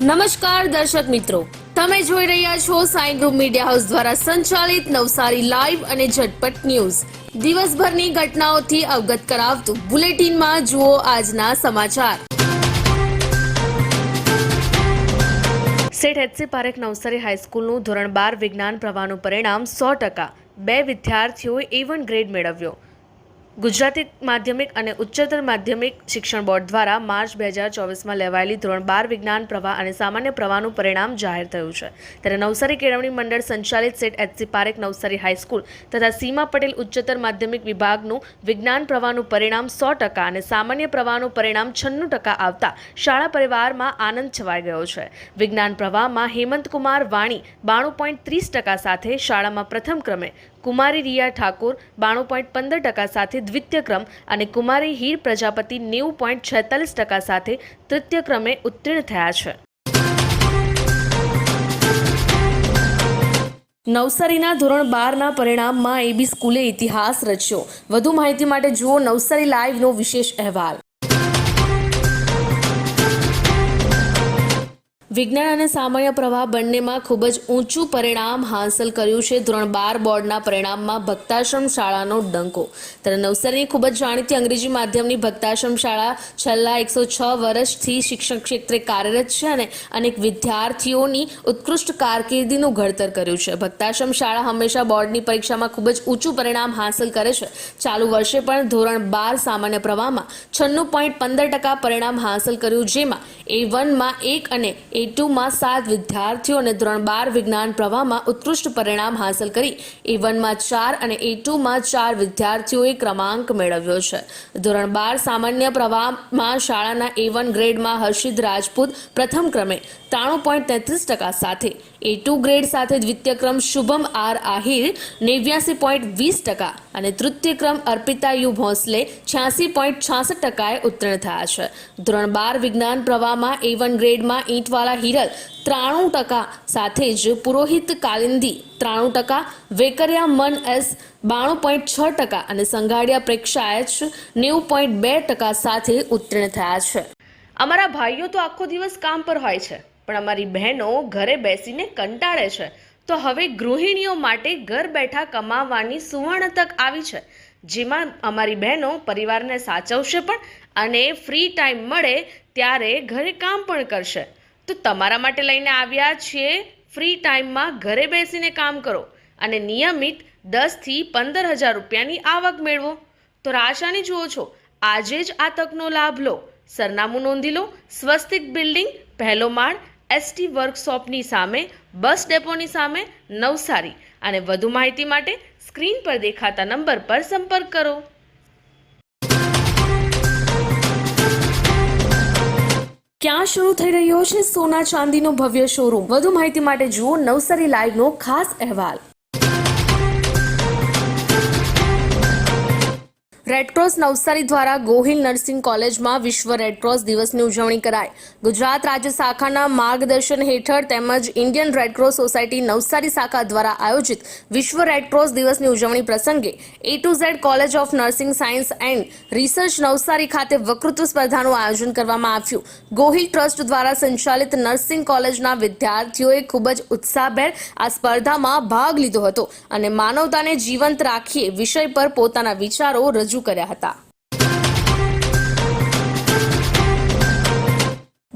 નમસ્કાર દર્શક મિત્રો, તમે જોઈ રહ્યા છો સાઈ ગ્રુપ મીડિયા હાઉસ દ્વારા સંચાલિત નવસારી લાઈવ અને ઝટપટ ન્યૂઝ. દિવસભરની ઘટનાઓથી અવગત કરાવતું બુલેટિનમાં જુઓ આજના સમાચાર. સેઠ એચ.સી. પારેખ નવસારી હાઈસ્કૂલનું ધોરણ 12 વિજ્ઞાન પ્રવાહનું પરિણામ 100%. 2 વિદ્યાર્થીઓએ A1 ગ્રેડ મેળવ્યો. ગુજરાતી માધ્યમિક અને ઉચ્ચતર માધ્યમિક શિક્ષણ બોર્ડ દ્વારા માર્ચ 2024માં લેવાયેલી ધોરણ 12 વિજ્ઞાન પ્રવાહ અને સામાન્ય પ્રવાહનું પરિણામ જાહેર થયું છે. ત્યારે નવસારી કેળવણી મંડળ સંચાલિત સેઠ એચ.સી. પારેખ નવસારી હાઈસ્કૂલ તથા સીમા પટેલ ઉચ્ચતર માધ્યમિક વિભાગનું વિજ્ઞાન પ્રવાહનું પરિણામ 100% અને સામાન્ય પ્રવાહનું પરિણામ 96% આવતા શાળા પરિવારમાં આનંદ છવાઈ ગયો છે. વિજ્ઞાન પ્રવાહમાં હેમંતકુમાર વાણી 92.30% સાથે શાળામાં પ્રથમ ક્રમે, કુમારી રિયા ઠાકોર 92.15% સાથે દ્વિતીય ક્રમ અને કુમારી હીર પ્રજાપતિ 90.46% સાથે તૃતીય ક્રમે ઉત્તીર્ણ થયા છે. નવસારીના ધોરણ 12ના પરિણામમાં એબી સ્કૂલે ઇતિહાસ રચ્યો. વધુ માહિતી માટે જુઓ નવસારી લાઈવનો વિશેષ અહેવાલ. વિજ્ઞાન અને સામાન્ય પ્રવાહ બંનેમાં ખૂબ જ ઊંચું પરિણામ હાંસલ કર્યું છે. ધોરણ 12 બોર્ડના પરિણામમાં ભક્તાશ્રમ શાળાનો ડંકો. ત્યારે નવસારીની ખૂબ જ જાણીતી અંગ્રેજી માધ્યમની ભક્તાશ્રમ શાળા છેલ્લા 106 વર્ષથી શિક્ષણ ક્ષેત્રે કાર્યરત છે અને અનેક વિદ્યાર્થીઓની ઉત્કૃષ્ટ કારકિર્દીનું ઘડતર કર્યું છે. ભક્તાશ્રમ શાળા હંમેશા બોર્ડની પરીક્ષામાં ખૂબ જ ઊંચું પરિણામ હાંસલ કરે છે. ચાલુ વર્ષે પણ ધોરણ 12 સામાન્ય પ્રવાહમાં 96.15% પરિણામ હાંસલ કર્યું, જેમાં A1માં 1 અને A2માં 7 વિદ્યાર્થીઓ અને ધોરણ 12 વિજ્ઞાન પ્રવાહમાં ઉત્કૃષ્ટ પરિણામ હાંસલ કરી A1માં 4 અને A2માં 4 વિદ્યાર્થીઓએ ક્રમાંક મેળવ્યો છે. ધોરણ 12 સામાન્ય પ્રવાહમાં શાળાના A1 ગ્રેડમાં હર્ષિદ રાજપૂત પ્રથમ ક્રમે 93.33% સાથે, A2 ગ્રેડ સાથે દ્વિતીય ક્રમ શુભમ આર આહિર 89.20% અને તૃતીય ક્રમ અર્પિતા યુ ભોંસલે 86.66% ઉત્તીર્ણ થયા છે. ધોરણ 12 વિજ્ઞાન પ્રવાહમાં A1 ગ્રેડમાં ઈંટવાલા હિરલ 93% સાથે જ પુરોહિત કાલિંદી 93%, વેકરિયા મન એસ 92.6% અને સંઘાડિયા પ્રેક્ષા એચ 90.2% સાથે ઉત્તીર્ણ થયા છે. અમારા ભાઈઓ તો આખો દિવસ કામ પર હોય છે, પણ અમારી બહેનો ઘરે બેસીને કંટાળે છે. તો હવે ગૃહિણીઓ માટે ઘર બેઠા કમાવાની સુવર્ણ તક આવી છે, જેમાં અમારી બહેનો પરિવારને સાચવશે પણ અને ફ્રી ટાઈમ મળે ત્યારે ઘરે કામ પણ કરશે. તો તમારા માટે લઈને આવ્યા છીએ ફ્રી ટાઈમમાં ઘરે બેસીને કામ કરો અને નિયમિત 10 થી 15,000 રૂપિયાની આવક મેળવો. તો રાશાની જુઓ છો, આજે જ આ તકનો લાભ લો. સરનામું નોંધી લો: સ્વસ્તિક બિલ્ડિંગ, પહેલો માળ, એસટી વર્કશોપની સામે, બસ ડેપોની સામે, નવસારી. અને વધુ માહિતી માટે સ્ક્રીન પર દેખાતા નંબર પર સંપર્ક કરો. ક્યાં શરૂ થઈ રહ્યો છે સોના ચાંદીનો ભવ્ય શોરૂમ? વધુ માહિતી માટે જુઓ નવસારી લાઈવનો ખાસ અહેવાલ. રેડક્રોસ નવસારી દ્વારા ગોહિલ નર્સિંગ કોલેજમાં વિશ્વ રેડક્રોસ દિવસની ઉજવણી કરાઈ. ગુજરાત રાજ્ય શાખાના માર્ગદર્શન હેઠળ તેમજ ઇન્ડિયન રેડક્રોસ સોસાયટી નવસારી શાખા દ્વારા આયોજિત વિશ્વ રેડક્રોસ દિવસની ઉજવણી પ્રસંગે A to Z college of nursing science and research Navsari ખાતે વક્તૃત્વ સ્પર્ધાનું આયોજન કરવામાં આવ્યું. ગોહિલ ટ્રસ્ટ દ્વારા સંચાલિત નર્સિંગ કોલેજના વિદ્યાર્થીઓએ ખૂબ જ ઉત્સાહભેર આ સ્પર્ધામાં ભાગ લીધો હતો અને માનવતાને જીવંત રાખીએ વિષય પર પોતાના વિચારો રજૂ કર્યા હતા.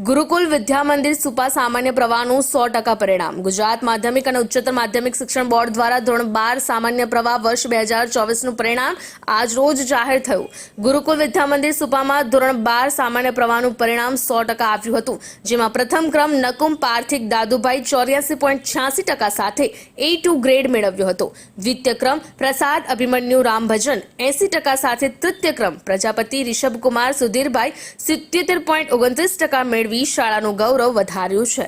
ગુરુકુલ વિદ્યા મંદિર સુપા સામાન્ય પ્રવાહનું 100% પરિણામ. ગુજરાત માધ્યમિક અને ઉચ્ચતર માધ્યમિક શિક્ષણ બોર્ડ દ્વારા ધોરણ 12 સામાન્ય પ્રવાહ વર્ષ 2024નું પરિણામ આજ રોજ જાહેર થયું. ગુરુકુલ વિદ્યા મંદિર સુપામાં ધોરણ 12 સામાન્ય પ્રવાહનું પરિણામ 100% આવ્યું હતું, જેમાં પ્રથમ ક્રમ નકુમ પાર્થિક દાદુભાઈ 84.86% સાથે A2 ગ્રેડ મેળવ્યો હતો. દ્વિતીય ક્રમ પ્રસાદ અભિમન્યુ રામભજન 80% સાથે, તૃતીય ક્રમ પ્રજાપતિ રિષભકુમાર સુધીરભાઈ 77.29% મેળવી શાળાનું ગૌરવ વધાર્યું છે.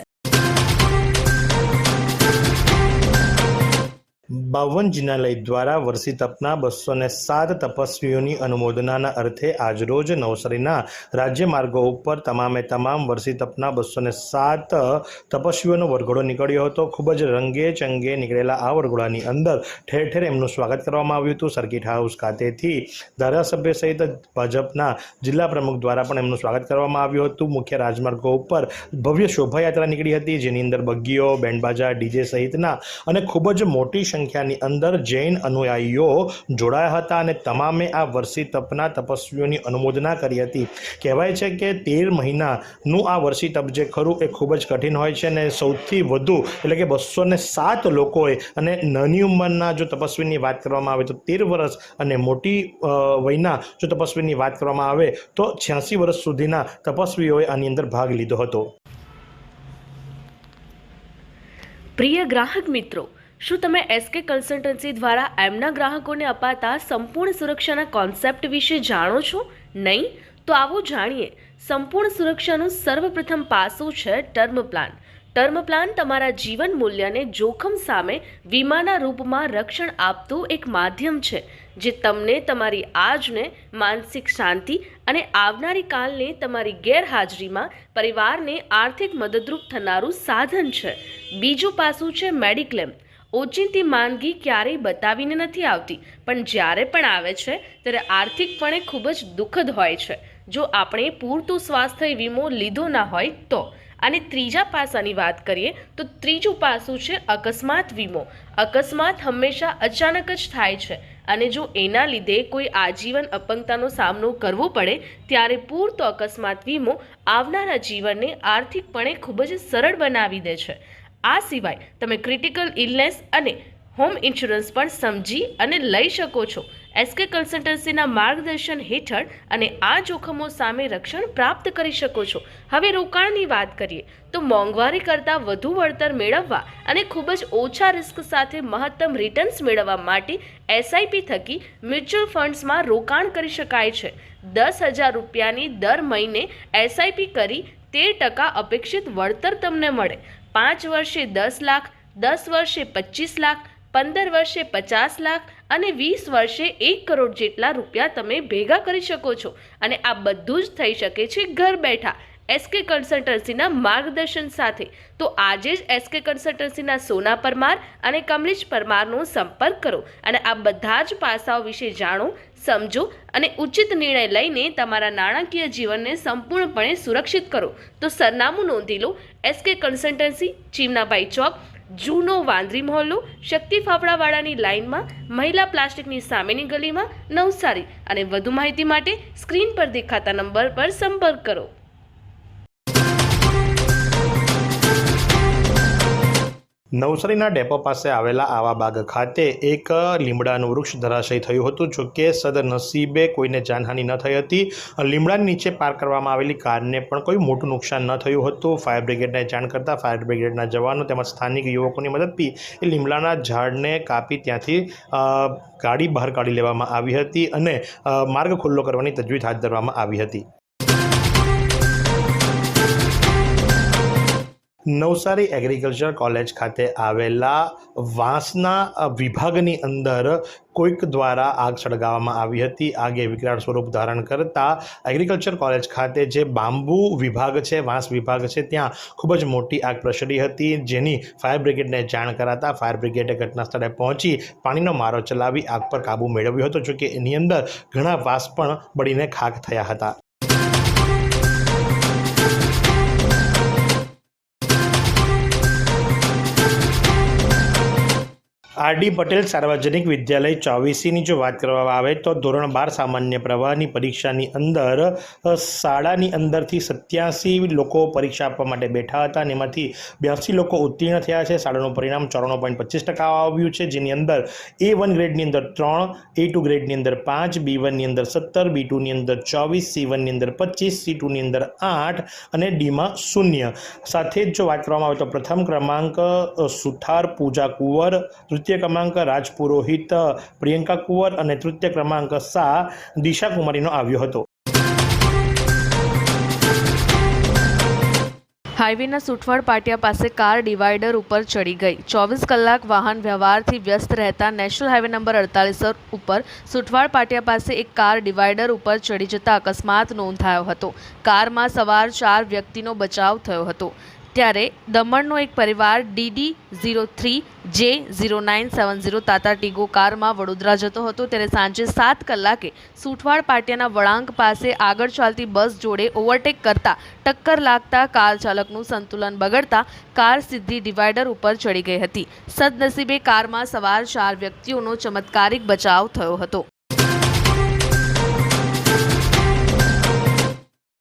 બાવન જિનાલય દ્વારા વર્ષી તપના 207 તપસ્વીઓની અનુમોદનાના અર્થે આજરોજ નવસારીના રાજ્ય માર્ગો ઉપર તમામે તમામ વર્ષી તપના 207 તપસ્વીઓનો વરઘોડો નીકળ્યો હતો। ખૂબ જ રંગે ચંગે નીકળેલા આ વરઘોડાની અંદર ઠેર ઠેર એમનું સ્વાગત કરવામાં આવ્યું હતું। સર્કિટ હાઉસ ખાતેથી ધારાસભ્ય સહિત ભાજપના જિલ્લા પ્રમુખ દ્વારા પણ એમનું સ્વાગત કરવામાં આવ્યું હતું। મુખ્ય રાજમાર્ગો ઉપર ભવ્ય શોભાયાત્રા નીકળી હતી, જેની અંદર બગ્ગીઓ, બેન્ડબાજા, ડીજે સહિતના અને ખૂબ જ મોટી સંખ્યાની અંદર જૈન અનુયાયીઓ જોડાયા હતા અને તમામે આ વર્ષી તપના તપસ્વીઓની અનુમોદના કરી હતી। કહેવાય છે કે 13 મહિનાનું આ વર્ષી તપ જે ખરું એ ખૂબ જ કઠિન હોય છે અને સૌથી વધુ એટલે કે 207 લોકોએ અને નાની ઉંમરના જો તપસ્વીની વાત કરવામાં આવે તો 13 વર્ષ અને મોટી વયના જો તપસ્વીની વાત કરવામાં આવે તો 86 વર્ષ સુધીના તપસ્વીઓએ આની અંદર ભાગ લીધો હતો। પ્રિય ગ્રાહક મિત્રો, શું તમે એસકે કન્સલ્ટન્સી દ્વારા એમના ગ્રાહકોને અપાતા સંપૂર્ણ સુરક્ષાના કોન્સેપ્ટ વિશે જાણો છો? નહીં? તો આવો જાણીએ। સંપૂર્ણ સુરક્ષાનું સર્વપ્રથમ પાસું છે ટર્મ પ્લાન। ટર્મ પ્લાન તમારા જીવન મૂલ્યને જોખમ સામે વીમાના રૂપમાં રક્ષણ આપતું એક માધ્યમ છે, જે તમને તમારી આજને માનસિક શાંતિ અને આવનારી કાલને તમારી ગેરહાજરીમાં પરિવારને આર્થિક મદદરૂપ થનારું સાધન છે। બીજું પાસું છે મેડિક્લેમ। ઓચિંતી માંદગી ક્યારેય બતાવીને નથી આવતી, પણ જ્યારે પણ આવે છે ત્યારે આર્થિકપણે ખૂબ જ દુઃખદ હોય છે જો આપણે પૂરતું સ્વાસ્થ્ય વીમો લીધો ના હોય તો। અને ત્રીજા પાસાની વાત કરીએ તો ત્રીજું પાસું છે અકસ્માત વીમો। અકસ્માત હંમેશા અચાનક જ થાય છે અને જો એના લીધે કોઈ આજીવન અપંગતાનો સામનો કરવો પડે ત્યારે પૂરતો અકસ્માત વીમો આવનારા જીવનને આર્થિકપણે ખૂબ જ સરળ બનાવી દે છે। આ સિવાય તમે ક્રિટિકલ ઇલનેસ અને હોમ ઇન્સ્યોરન્સ પણ સમજી અને લઈ શકો છો એસકે કન્સલ્ટન્સીના માર્ગદર્શન હેઠળ અને આ જોખમો સામે રક્ષણ પ્રાપ્ત કરી શકો છો। હવે રોકાણની વાત કરીએ તો મોંઘવારી કરતાં વધુ વળતર મેળવવા અને ખૂબ જ ઓછા રિસ્ક સાથે મહત્તમ રિટર્ન્સ મેળવવા માટે એસઆઈપી થકી મ્યુચ્યુઅલ ફંડ્સમાં રોકાણ કરી શકાય છે। 10,000 રૂપિયાની દર મહિને એસઆઈપી કરી 13% અપેક્ષિત વળતર તમને મળે। 5 વર્ષે 10 લાખ, 10 વર્ષે 25 લાખ, 15 વર્ષે 50 લાખ અને 20 વર્ષે 1 કરોડ જેટલા રૂપિયા તમે ભેગા કરી શકો છો અને આ બધું જ થઈ શકે છે ઘર બેઠા એસકે કન્સલ્ટન્સીના માર્ગદર્શન સાથે। તો આજે જ એસકે કન્સલ્ટન્સીના સોના પરમાર અને કમલેશ પરમારનો સંપર્ક કરો અને આ બધા જ પાસાઓ વિશે જાણો, સમજો અને ઉચિત નિર્ણય લઈને તમારા નાણાકીય જીવનને સંપૂર્ણપણે સુરક્ષિત કરો। તો સરનામું નોંધી લો, એસકે કન્સલ્ટન્સી, ચીમનાભાઈ ચોક, જૂનો વાંદરી મહોલ્લો, શક્તિ ફાફડાવાળાની લાઇનમાં, મહિલા પ્લાસ્ટિકની સામેની ગલીમાં, નવસારી। અને વધુ માહિતી માટે સ્ક્રીન પર દેખાતા નંબર પર સંપર્ક કરો। નવસારીના ડેપો પાસે આવેલા આવાબાગ ખાતે એક લીમડાનું વૃક્ષ ધરાશયી થયું હતું, જોકે સદનસીબે કોઈને જાનહાનિ ન થઈ હતી। લીમડાની નીચે પાર્ક કરવામાં આવેલી કારને પણ કોઈ મોટું નુકસાન ન થયું હતું। ફાયર બ્રિગેડને જાણ કરતાં ફાયર બ્રિગેડના જવાનો તેમજ સ્થાનિક યુવકોની મદદથી એ લીમડાના ઝાડને કાપી ત્યાંથી ગાડી બહાર કાઢી લેવામાં આવી હતી અને માર્ગ ખુલ્લો કરવાની તજવીજ હાથ ધરવામાં આવી હતી। નવસારી એગ્રીકલ્ચર કોલેજ ખાતે આવેલા વાંસના વિભાગની અંદર કોઈક દ્વારા આગ સળગાવવામાં આવી હતી। આગે વિકરાળ સ્વરૂપ ધારણ કરતાં એગ્રીકલ્ચર કોલેજ ખાતે જે બાંબુ વિભાગ છે, વાંસ વિભાગ છે, ત્યાં ખૂબ જ મોટી આગ પ્રસરી હતી, જેની ફાયર બ્રિગેડને જાણ કરાતા ફાયર બ્રિગેડે ઘટના સ્થળે પહોંચી પાણીનો મારો ચલાવી આગ પર કાબૂ મેળવ્યો હતો, જોકે એની અંદર ઘણા વાંસ પણ બળીને ખાખ થયા હતા। આરડી પટેલ સાર્વજનિક વિદ્યાલય 24ની જો વાત કરવામાં આવે તો ધોરણ 12 સામાન્ય પ્રવાહની પરીક્ષાની અંદર શાળાની અંદરથી 87 લોકો પરીક્ષા આપવા માટે બેઠા હતા અને એમાંથી 82 લોકો ઉત્તીર્ણ થયા છે। શાળાનું પરિણામ 94.25% આવ્યું છે, જેની અંદર A1 ગ્રેડની અંદર 3, A2 ગ્રેડની અંદર 5, B1ની અંદર 17, B2ની અંદર 24, C1ની અંદર 25, C2ની અંદર 8 અને Dમાં 0। સાથે જ જો વાત કરવામાં આવે તો પ્રથમ ક્રમાંક સુથાર પૂજા કુંવર, તૃતીય ક્રમાંક રાજપુરોહિત પ્રિયંકા કુંવર અને તૃતીય ક્રમાંક શાહ દિશા કુમારીનો આવ્યો હતો। હાઈવેના સુઠવાડ પાટિયા પાસે કાર ડિવાઈડર ઉપર ચડી ગઈ. 24 કલાક વાહન વ્યવહારથી વ્યસ્ત રહેતા નેશનલ હાઈવે નંબર 48 ઉપર સુઠવાડ પાટિયા પાસે એક કાર ડિવાઈડર ઉપર ચડી જતા અકસ્માત નોંધાયો હતો. કારમાં સવાર 4 વ્યક્તિનો બચાવ થયો હતો. ત્યારે દમણનો એક પરિવાર DD03J0970 તાતા ટીગો કારમાં વડોદરા જતો હતો. ત્યારે સાંજે 7 કલાકે સુઠવાડ પાટિયાના વળાંક પાસે આગળ ચાલતી બસ જોડે ઓવરટેક કરતા ટક્કર લાગતા કાર ચાલકનું સંતુલન બગડતા કાર સીધી ડિવાઈડર ઉપર ચડી ગઈ હતી. સદનસીબે કારમાં સવાર 4 વ્યક્તિઓનો ચમત્કારિક બચાવ થયો હતો.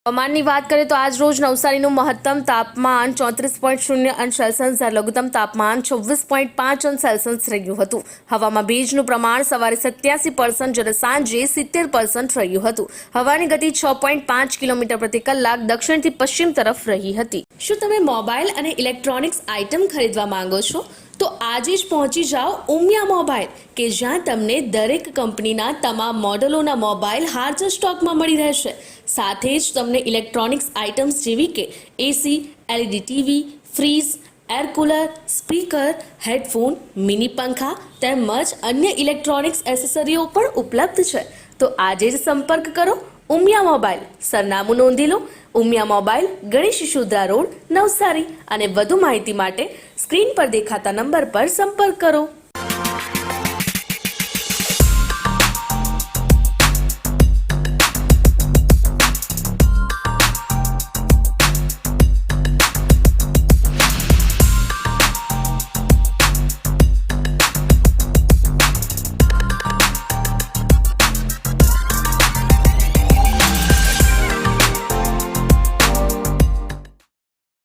હવામાનની વાત કરીએ તો આજ રોજ નવસારીનું મહત્તમ તાપમાન 34.0 અંશ સેલ્સિયસ જ્યારે લઘુત્તમ તાપમાન 26.5 અંશ સેલ્સિયસ રહ્યું હતું. હવામાં ભેજનું પ્રમાણ સવારે 87% જ્યારે સાંજે 70% રહ્યું હતું. હવાની ગતિ 6.5 કિલોમીટર પ્રતિ કલાક દક્ષિણથી પશ્ચિમ તરફ રહી હતી. શું તમે મોબાઈલ અને ઇલેક્ટ્રોનિક્સ આઇટમ ખરીદવા માંગો છો? તો આજે જ પહોંચી જાઓ ઉમિયા મોબાઈલ કે જ્યાં તમને દરેક કંપનીના તમામ મોડેલોના મોબાઈલ હાજર સ્ટોકમાં મળી રહેશે. સાથે જ તમને ઇલેક્ટ્રોનિક્સ આઇટમ્સ જેવી કે AC, LED TV, fridge, air cooler, speaker, headphone, mini પંખા તેમજ અન્ય ઇલેક્ટ્રોનિક્સ એસેસરીઓ પણ ઉપલબ્ધ છે. તો આજે જ સંપર્ક કરો ઉમિયા મોબાઈલ. સરનામું નોંધી લો. ઉમિયા મોબાઈલ, ગણેશ શિશુદ્રા રોડ, નવસારી. અને વધુ માહિતી માટે સ્ક્રીન પર દેખાતા નંબર પર સંપર્ક કરો.